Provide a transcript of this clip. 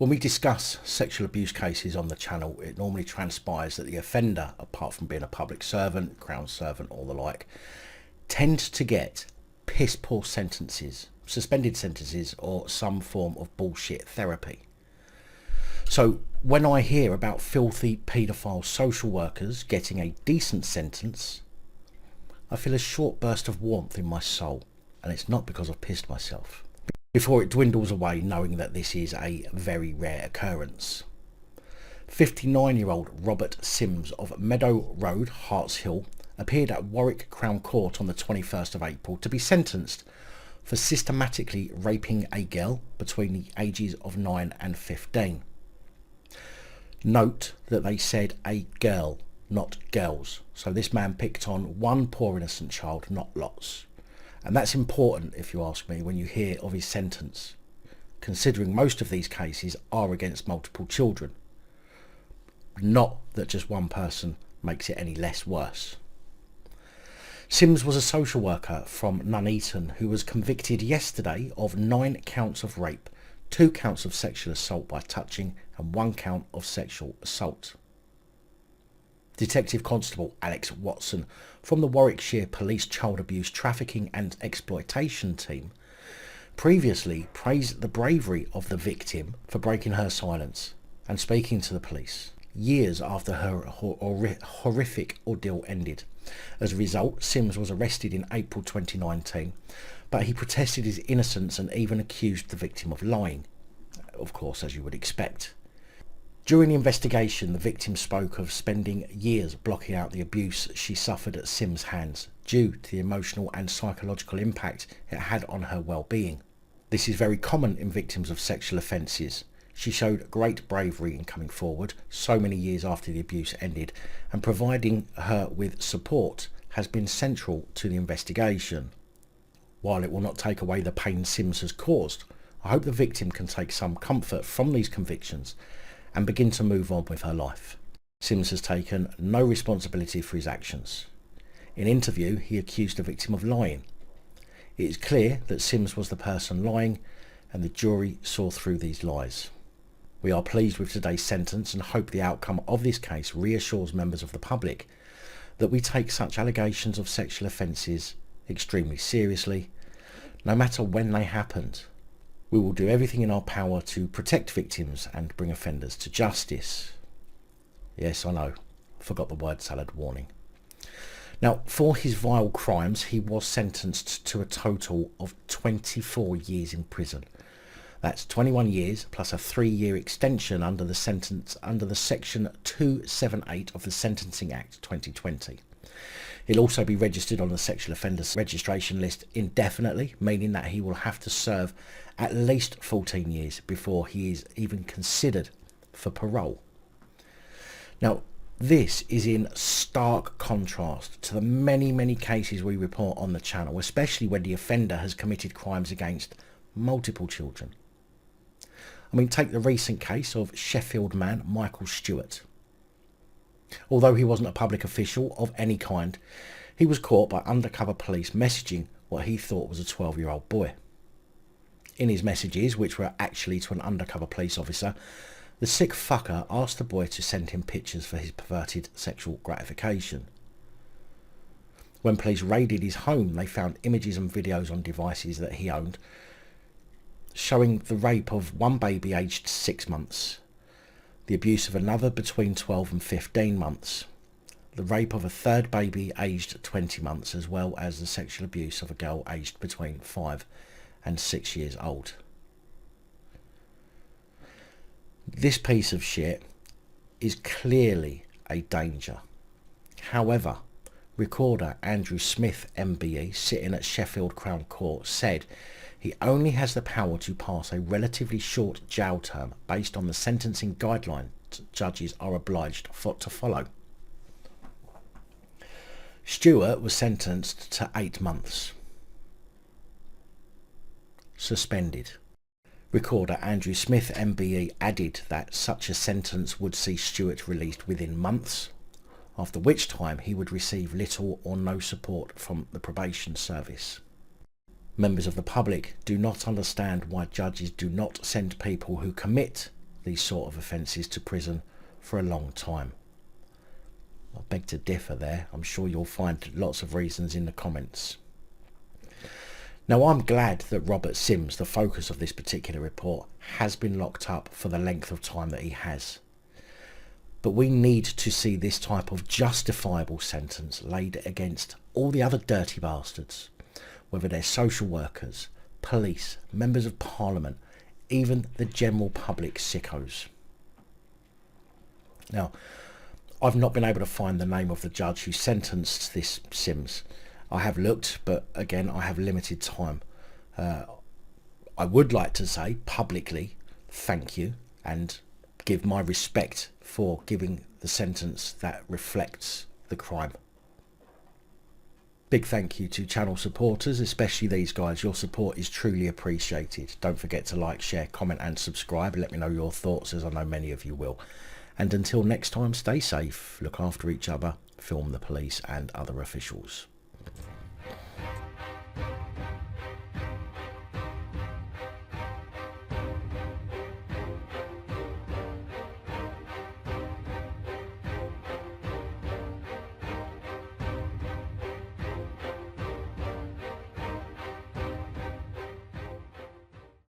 When we discuss sexual abuse cases on the channel, it normally transpires that the offender, apart from being a public servant, crown servant or the like, tends to get piss poor sentences, suspended sentences or some form of bullshit therapy. So when I hear about filthy paedophile social workers getting a decent sentence, I feel a short burst of warmth in my soul, and it's not because I've pissed myself, before it dwindles away knowing that this is a very rare occurrence. 59-year-old Robert Sims of Meadow Road, Harts Hill, appeared at Warwick Crown Court on the 21st of April to be sentenced for systematically raping a girl between the ages of 9 and 15. Note that they said a girl, not girls. So this man picked on one poor innocent child, not lots. And that's important, if you ask me, when you hear of his sentence, considering most of these cases are against multiple children. Not that just one person makes it any less worse. Sims was a social worker from Nuneaton who was convicted yesterday of 9 counts of rape, 2 counts of sexual assault by touching and 1 count of sexual assault. Detective Constable Alex Watson from the Warwickshire Police Child Abuse Trafficking and Exploitation Team previously praised the bravery of the victim for breaking her silence and speaking to the police years after her horrific ordeal ended. As a result, Sims was arrested in April 2019, but he protested his innocence and even accused the victim of lying, of course, as you would expect. During the investigation, the victim spoke of spending years blocking out the abuse she suffered at Sims' hands due to the emotional and psychological impact it had on her well-being. This is very common in victims of sexual offences. She showed great bravery in coming forward so many years after the abuse ended, and providing her with support has been central to the investigation. While it will not take away the pain Sims has caused, I hope the victim can take some comfort from these convictions and begin to move on with her life. Sims has taken no responsibility for his actions. In interview, he accused the victim of lying. It is clear that Sims was the person lying, and the jury saw through these lies. We are pleased with today's sentence and hope the outcome of this case reassures members of the public that we take such allegations of sexual offences extremely seriously, no matter when they happened. We will do everything in our power to protect victims and bring offenders to justice. Yes, I know, forgot the word salad warning. Now, for his vile crimes, he was sentenced to a total of 24 years in prison. That's 21 years plus a 3-year extension under the section 278 of the Sentencing Act 2020. He'll also be registered on the sexual offenders registration list indefinitely, meaning that he will have to serve at least 14 years before he is even considered for parole. Now, this is in stark contrast to the many cases we report on the channel, especially when the offender has committed crimes against multiple children. I mean, take the recent case of Sheffield man Michael Stewart. Although he wasn't a public official of any kind, he was caught by undercover police messaging what he thought was a 12-year-old boy. In his messages, which were actually to an undercover police officer, the sick fucker asked the boy to send him pictures for his perverted sexual gratification. When police raided his home, they found images and videos on devices that he owned, showing the rape of one baby aged 6 months, the abuse of another between 12 and 15 months, the rape of a third baby aged 20 months, as well as the sexual abuse of a girl aged between 5 and 6 years old. This piece of shit is clearly a danger. However, recorder Andrew Smith MBE, sitting at Sheffield Crown Court, said he only has the power to pass a relatively short jail term based on the sentencing guidelines judges are obliged to follow. Stewart was sentenced to 8 months. Suspended. Recorder Andrew Smith MBE added that such a sentence would see Stewart released within months, after which time he would receive little or no support from the probation service. Members of the public do not understand why judges do not send people who commit these sort of offences to prison for a long time. I beg to differ there. I'm sure you'll find lots of reasons in the comments. Now, I'm glad that Robert Sims, the focus of this particular report, has been locked up for the length of time that he has. But we need to see this type of justifiable sentence laid against all the other dirty bastards, whether they're social workers, police, members of parliament, even the general public sickos. Now, I've not been able to find the name of the judge who sentenced this Sims. I have looked, but again, I have limited time. I would like to say publicly thank you and give my respect for giving the sentence that reflects the crime. Big thank you to channel supporters, especially these guys. Your support is truly appreciated. Don't forget to like, share, comment and subscribe. Let me know your thoughts, as I know many of you will. And until next time, stay safe, look after each other, film the police and other officials.